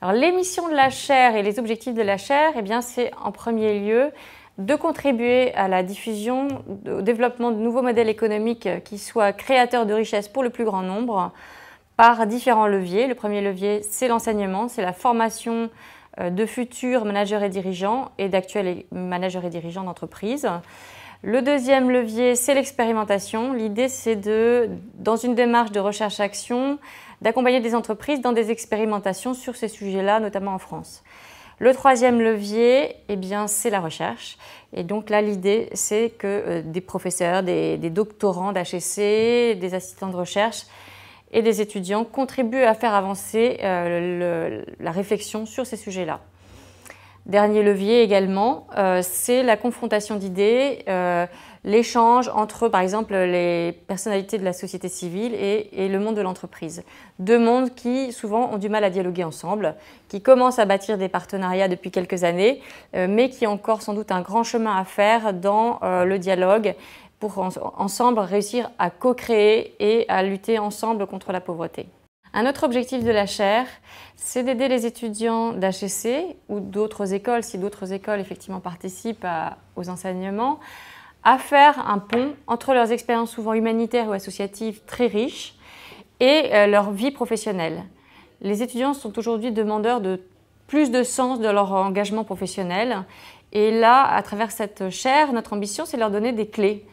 Alors, les missions de la chaire et les objectifs de la chaire, eh bien, c'est en premier lieu de contribuer à la diffusion, au développement de nouveaux modèles économiques qui soient créateurs de richesses pour le plus grand nombre par différents leviers. Le premier levier, c'est l'enseignement, c'est la formation de futurs managers et dirigeants et d'actuels managers et dirigeants d'entreprise. Le deuxième levier, c'est l'expérimentation. L'idée, c'est dans une démarche de recherche-action, d'accompagner des entreprises dans des expérimentations sur ces sujets-là, notamment en France. Le troisième levier, eh bien, c'est la recherche. Et donc là, l'idée, c'est que des professeurs, des doctorants d'HEC, des assistants de recherche et des étudiants contribuent à faire avancer la réflexion sur ces sujets-là. Dernier levier également, c'est la confrontation d'idées, l'échange entre, par exemple, les personnalités de la société civile et le monde de l'entreprise. Deux mondes qui, souvent, ont du mal à dialoguer ensemble, qui commencent à bâtir des partenariats depuis quelques années, mais qui ont encore sans doute un grand chemin à faire dans le dialogue pour ensemble réussir à co-créer et à lutter ensemble contre la pauvreté. Un autre objectif de la chaire, c'est d'aider les étudiants d'HEC ou d'autres écoles, si d'autres écoles effectivement participent aux enseignements, à faire un pont entre leurs expériences souvent humanitaires ou associatives très riches et leur vie professionnelle. Les étudiants sont aujourd'hui demandeurs de plus de sens de leur engagement professionnel et là, à travers cette chaire, notre ambition, c'est de leur donner des clés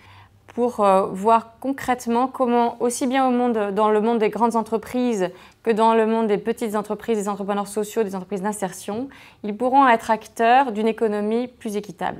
pour voir concrètement comment, aussi bien dans le monde des grandes entreprises que dans le monde des petites entreprises, des entrepreneurs sociaux, des entreprises d'insertion, ils pourront être acteurs d'une économie plus équitable.